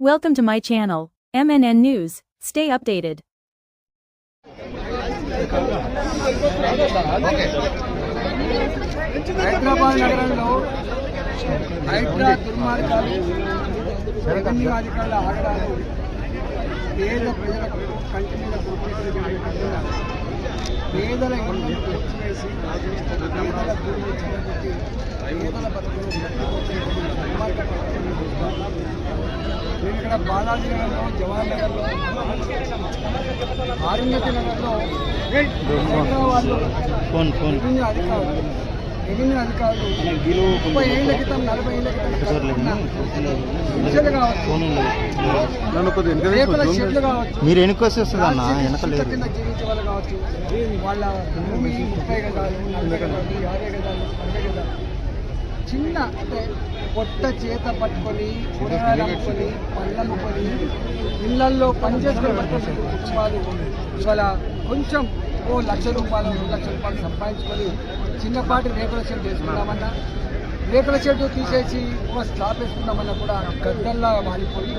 Welcome to my channel, MNN News. Stay updated. Hyderabad నగరంలో హైడ్రా దుర్మార్గాలు revenue అధికారుల ఆగడాలు పేద ప్రజలకు కంటి మీద పేదల ఇళ్లను తెచ్చివేసి పేదల భూమిని చెడగొట్టి పేదల బతుకులు నేను ఇక్కడ బాలాజీ నగర్లో జవహర్ నగర్లో ఆరున్నతి నగర్లో వాళ్ళు రెవెన్యూ అధికారులు 30 ఏళ్ల క్రితం 40 ఏళ్ల క్రితం రేపల షెడ్లు కావచ్చు మీరు ఎన్నికొస్తే కింద జీవించే వాళ్ళు కావచ్చు వాళ్ళ భూమి 30 గజాలు 40 గజాలు 50 గజాలు 60 గజాలు చిన్న అంటే పొట్ట చేత పట్టుకొని కూరగాయలు అమ్ముకొని పళ్ళు అమ్ముకొని ఇళ్లల్లో పనిచేసుకొని కుటుంబాలు ఇవాళ కొంచెం ₹1,00,000 ₹2,00,000 సంపాదించుకొని చిన్నపాటి రేకుల షెడ్ వేసుకున్నామన్నా రేకుల షెడ్ తీసేసి ఒక స్లాబ్ వేసుకున్నామన్నా కూడా గద్దల్లా మారిపోయి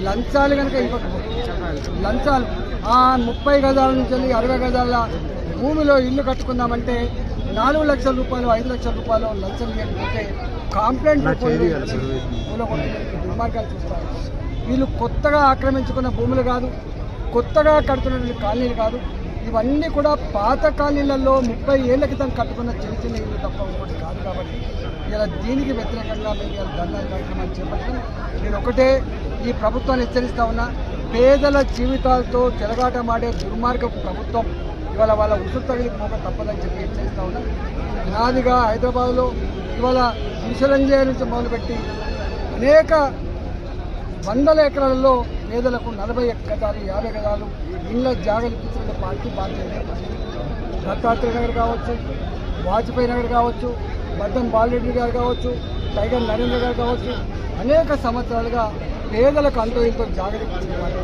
లంచాలు కనుక ఇవ్వకపోతే లంచాలు ఆ 30 గజాల నుంచి 60 గజాల భూమిలో ఇల్లు కట్టుకుందామంటే ₹4,00,000 ₹5,00,000 లంచం ఇవ్వకపోతే కాంప్లైంట్ దుర్మార్గాలు చూస్తారు. వీళ్ళు కొత్తగా ఆక్రమించుకున్న భూములు కాదు, కొత్తగా కడుతున్నటువంటి కాలనీలు కాదు, ఇవన్నీ కూడా పాత కాలనీలలో 30 ఏళ్ల క్రితం కట్టుకున్న చిన్న చిన్న ఇల్లు తప్ప ఒకటి కాదు. కాబట్టి ఇలా దీనికి వ్యతిరేకంగా మేము ఇలా ధర్నా కార్యక్రమాలు చేపట్టాం. నేను ఒకటే ఈ ప్రభుత్వాన్ని హెచ్చరిస్తా ఉన్నా, పేదల జీవితాలతో చెలగాటమాడే దుర్మార్గ ప్రభుత్వం ఇవాళ వాళ్ళ ఉసురు తగిలిపోక తప్పదని చెప్పి హెచ్చరిస్తా ఉన్నా. నాదిగా హైదరాబాద్లో ఇవాళ విశ్వరంజయ నుంచి మొదలుపెట్టి అనేక వందల ఎకరాలలో పేదలకు 40 గజాలు 50 గజాలు ఇళ్ళ జాగలు ఇప్పించిన పార్టీ భారతీయ దత్తాత్రేయ నగర్ కావచ్చు, వాజ్పేయి నగర్ కావచ్చు, బద్దం బాలరెడ్డి గారు కావచ్చు, టైగర్ నరేంద్ర గారు కావచ్చు, అనేక సంవత్సరాలుగా పేదలకు అంతో ఇంతో జాగలు ఇప్పించిన వారు.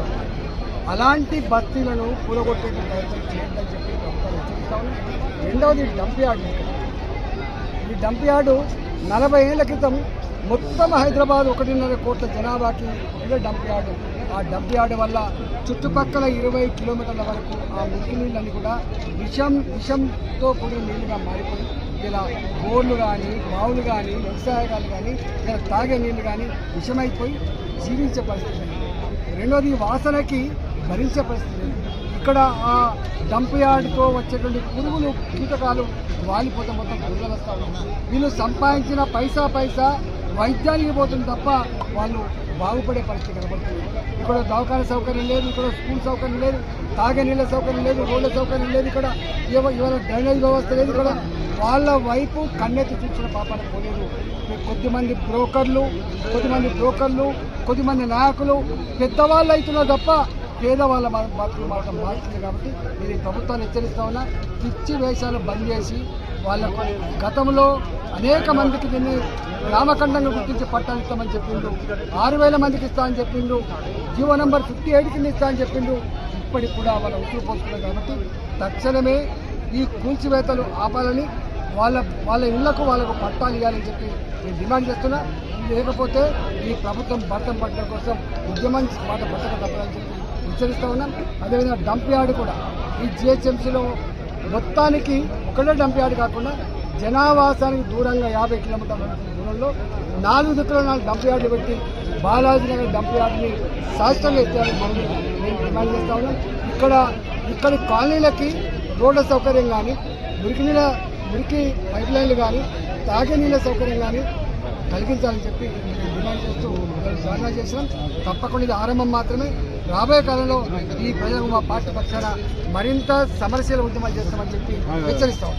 అలాంటి బస్తీలను కూలగొట్టే ప్రయత్నం చేయాలని చెప్పి ప్రభుత్వాలు హెచ్చరిస్తా ఉన్నాం. రెండవది డంప్ యార్డ్. ఈ డంప్ యార్డు 40 ఏళ్ల క్రితం మొత్తం హైదరాబాద్ 1.5 కోట్ల జనాభాకి ఇదే డంప్ యార్డు. ఆ డంప్ యార్డు వల్ల చుట్టుపక్కల 20 కిలోమీటర్ల వరకు ఆ మురికి నీళ్ళని కూడా విషంతో కూడిన నీళ్ళుగా మారిపోయి ఇలా బోర్లు కానీ బావులు కానీ వ్యవసాయకాలు కానీ ఇలా తాగే నీళ్లు కానీ విషమైపోయి జీవించే పరిస్థితి. రెండోది వాసనకి భరించే పరిస్థితి. ఇక్కడ ఆ డంప్ యార్డ్తో వచ్చేటువంటి పురుగులు కీటకాలు వాలిపోతే మొత్తం గుర్రలు వస్తూ ఉంటాయి. వీళ్ళు సంపాదించిన పైసా వైద్యానికి పోతుంది తప్ప వాళ్ళు బాగుపడే పరిస్థితి కనబడుతుంది. ఇక్కడ దవాఖాన సౌకర్యం లేదు, ఇక్కడ స్కూల్ సౌకర్యం లేదు, తాగే నీళ్ళ సౌకర్యం లేదు, రోడ్ల సౌకర్యం లేదు, ఇక్కడ ఇవాళ డ్రైనేజ్ వ్యవస్థ లేదు. ఇక్కడ వాళ్ళ వైపు కన్నెత్తి చూసిన పాపాలు పోలేదు. కొద్దిమంది బ్రోకర్లు కొద్దిమంది నాయకులు పెద్దవాళ్ళు అవుతున్నారు తప్ప పేదవాళ్ళ బతుకులు మాత్రం మారుతుంది. కాబట్టి నేను ప్రభుత్వాన్ని హెచ్చరిస్తా ఉన్నా, పిచ్చి వేషాలు బంద్ చేసి వాళ్ళకు గతంలో అనేక మందికి దీన్ని గ్రామఖండంగా గుర్తించి పట్టాలు ఇస్తామని చెప్పిండు, 6,000 మందికి ఇస్తామని చెప్పిండు, జీవో నంబర్ 58 కింద ఇస్తామని చెప్పిండు. ఇప్పటికి కూడా వాళ్ళ ఉసురు పోసుకున్నారు. కాబట్టి తక్షణమే ఈ కూల్చివేతలు ఆపాలని, వాళ్ళ ఇళ్లకు వాళ్ళకు పట్టాలు ఇవ్వాలని చెప్పి నేను డిమాండ్ చేస్తున్నా. లేకపోతే ఈ ప్రభుత్వం బట్టం పట్టడం కోసం ఉద్యమం మాట పట్టక తప్పదని చెప్పి హెచ్చరిస్తూ ఉన్నాం. అదేవిధంగా డంప్ యార్డ్ కూడా ఈ జిహెచ్ఎంసీలో మొత్తానికి ఒకటే డంప్ యార్డ్ కాకుండా జనావాసానికి దూరంగా 50 కిలోమీటర్ల దూరంలో 4 దిక్కుల డంప్ యార్డు పెట్టి బాలాజీ నగర్ డంప్ యార్డ్ని శాశ్వతంగా ఎత్తాలని మనం మేము డిమాండ్ చేస్తూ ఉన్నాం. ఇక్కడి కాలనీలకి రోడ్ల సౌకర్యం కానీ, మురికి పైప్ లైన్లు కానీ, తాగే నీళ్ళ సౌకర్యం కానీ కలిగించాలని చెప్పి డిమాండ్ చేస్తూ ధర్నా చేసినాం. తప్పకుండా ఇది ఆరంభం మాత్రమే. రాబోయే కాలంలో ఈ ప్రజలకు మా పార్టీ పక్షాన మరింత సమరశీల ఉద్యమాలు చేస్తామని చెప్పి హెచ్చరిస్తాం.